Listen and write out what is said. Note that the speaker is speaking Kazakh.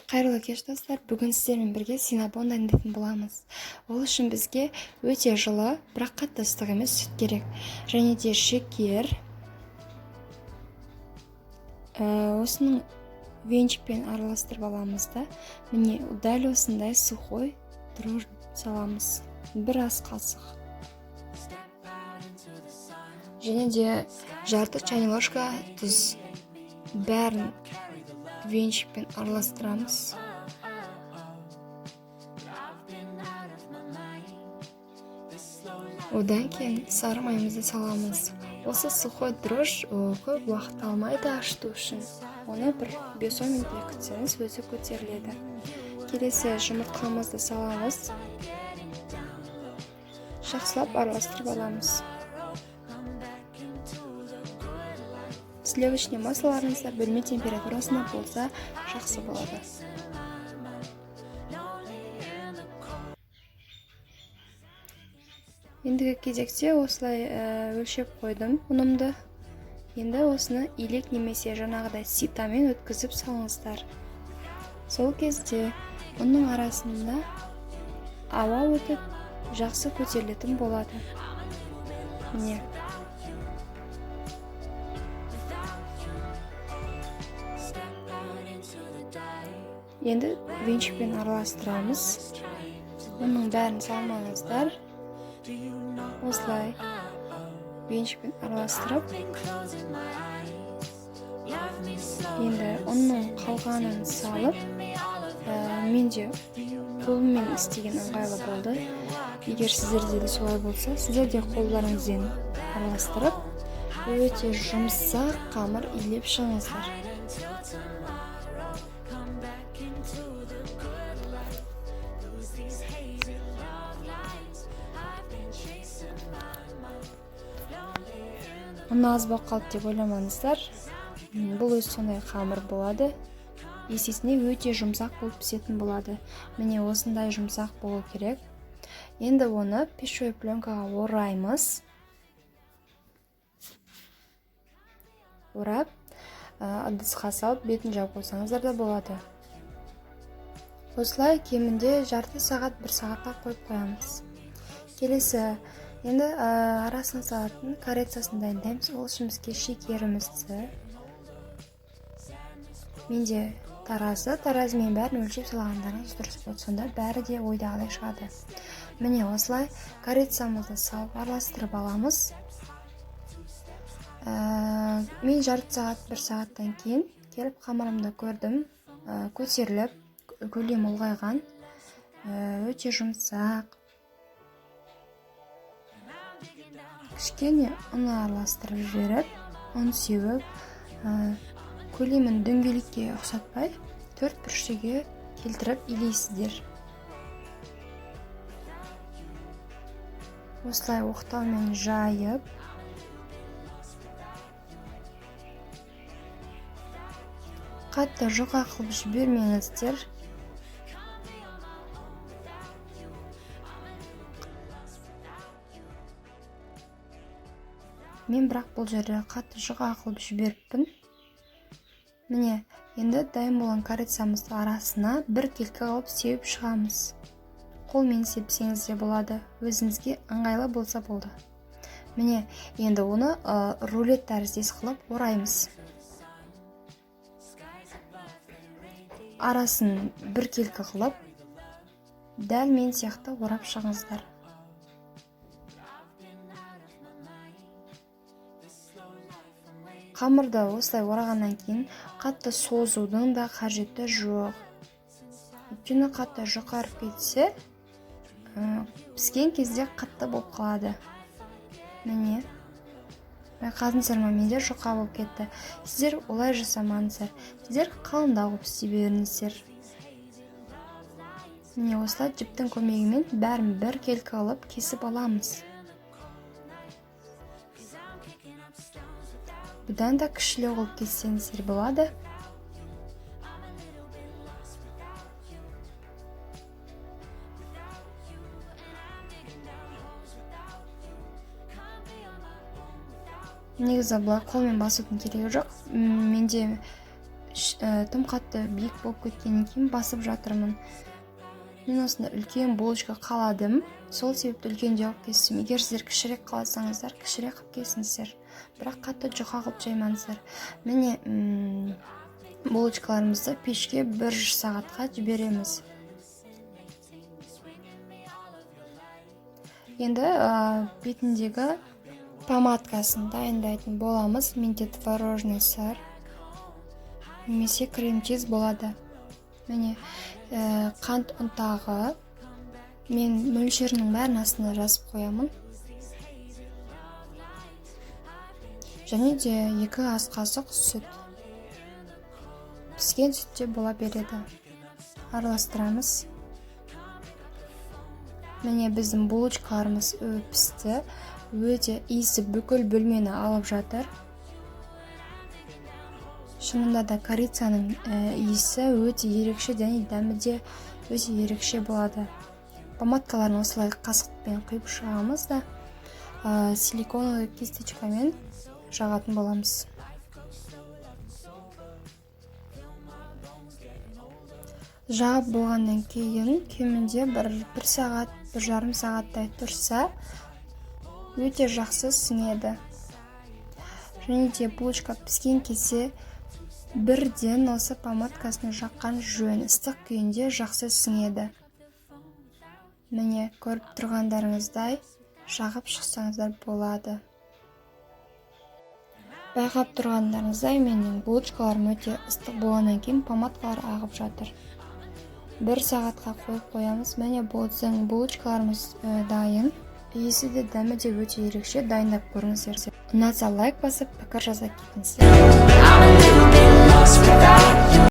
Қайырлы кеш достар, бүгін сіздермен бірге синнабон дайындайтын боламыз. Ол үшін бізге өте жылы, бірақ қатты ыстық емес сүт керек. Және де шекер. Осының венчикпен араластырып аламыз да. Міне дәл осындай сухой дрожь саламыз. Бір ас қасық. Және де жарты чайный ложка тұз. Бәрін венчикпен араластырамыз. Одан кейін сары майымызды саламыз. Осы сухой дрожь көп уақыт алмайды ашыту үшін. Оны бір 5-10 минут күтсеңіз өзі көтеріледі. Келесі жұмыртқамызды саламыз. Жақсылап араластырып аламыз. Сливочный маслоларыңызда бөлме температурасында болса жақсы болады. Ендігі кезекте осылай өлшеп қойдым ұнымды. Енді осыны илек немесе жаңағыдай ситамен өткізіп салыңыздар. Сол кезде ұнның арасында ауа өтіп жақсы көтерілетін болады. Міне. Енді венчикпен араластырамыз. Оның бәрін салмаңыздар. Осылай венчикпен араластырып, енді оның қалғанын салып, менде қолыммен істеген ыңғайлы болды. Егер сіздерде де солай болса, сіздер де қолдарыңызбен араластырып, өте жұмсақ қамыр илеп шығыңыздар. Оны аз болып қалды деп ойламаңыздар. Бұл өз сондай қамыр болады. Есесіне өте жұмсақ болып пісетін болады. Міне осындай жұмсақ болу керек. Енді оны пищевой пленкаға ораймыз. Орап, ыдысқа салып бетін жауып қойсаңыздар да болады. Осылай кемінде жарты сағат, 1 сағатқа қойып қоямыз. Келесі енді арасын салатын коррекциясын дайындаймыз. Ол үшін бізге шекерімізді. Менде таразымен бәрін өлшеп салғандарыңыз дұрыс болды. Сонда бәрі де ойдағыдай шығады. Міне осылай коррекциямызды салып араластырып аламыз. Мен жарты сағат, 1 сағаттан кейін келіп қамырымды көрдім. Көтеріліп, көлем ұлғайған. Өте жұмсақ. Кішкене ұн араластырып жіберіп, ұн сеуіп, көлемін дөңгелекке ұқсатпай, 4 бүршеге келтіріп илейсіздер. Осылай оқтаумен жайып, қатты жұқа қылып жібермеңіздер. Мен бірақ бұл жерде қатты жұқа қылып жіберіппін. Міне, енді дайын болған коррекциямызды арасына бір келкі қылып сеуіп шығамыз. Қолмен сепсеңіз де болады, өзіңізге ыңғайлы болса болды. Міне, енді оны рулет тәріздес қылып ораймыз. Арасын бір келкі қылып, дәл мен сияқты орап шығыңыздар. Қамырды осылай орағаннан кейін қатты созудың да қажеті жоқ. Өйткені қатты жұқарып кетсе, піскен кезде қатты болып қалады. Міне, байқадыңыздар ма, менде жұқа болып кетті. Сіздер олай жасамаңыздар. Сіздер қалыңдау қылып істей беріңіздер. Міне осылай жіптің көмегімен бәрін бір келкі алып кесіп аламыз. Бұдан да кішілеу қылып кессеңіздер болады. Негізі бұлай қолмен басудың керегі жоқ. Менде тым қатты биік болып кеткеннен кейін басып жатырмын. Мен осында үлкен булочка қаладым. Сол себепті үлкен де алып кестім. Егер сіздер кішірек қаласаңыздар, кішірек қылып кесіңіздер. Бірақ қатты жұқа қылып жаймаңыздар. Міне булочкаларымызды пешке 1 сағатқа жібереміз. Енді бетіндегі помадкасын дайындайтын боламыз. Менде творожный сыр немесе крем-чиз болады. Міне қант ұнтағы. Мен мөлшерінің бәрін астына жазып қоямын. Және де 2 ас қасық сүт. Піскен сүтте бола береді. Араластырамыз. Міне біздің булочкаларымыз пісті. Өте иісі бүкіл бөлмені алып жатыр. Шынында да корицаның иісі өте ерекше, және дәмі де өте ерекше болады. Помадкаларын осылай қасықпен құйып шығамыз да силиконовый кисточкамен жағатын боламыз. Жағып болғаннан кейін кемінде 1 сағат, 1,5 сағаттай тұрса, өте жақсы сіңеді. Және де булочка піскен кезде бірден осы помадкасын жаққан жөн, ыстық күйінде жақсы сіңеді. Міне көріп тұрғандарыңыздай жағып шықсаңыздар болады. Байқап тұрғандарыңыздай менің булочкаларым өте ыстық болғаннан кейін помадкалар ағып жатыр. 1 сағатқа қойып қоямыз. Міне біздің булочкаларымыз дайын. Иісі де дәмі де өте ерекше. Дайындап көріңіздер. Ұнатса лайк басып, пікір жаза кетіңіздер.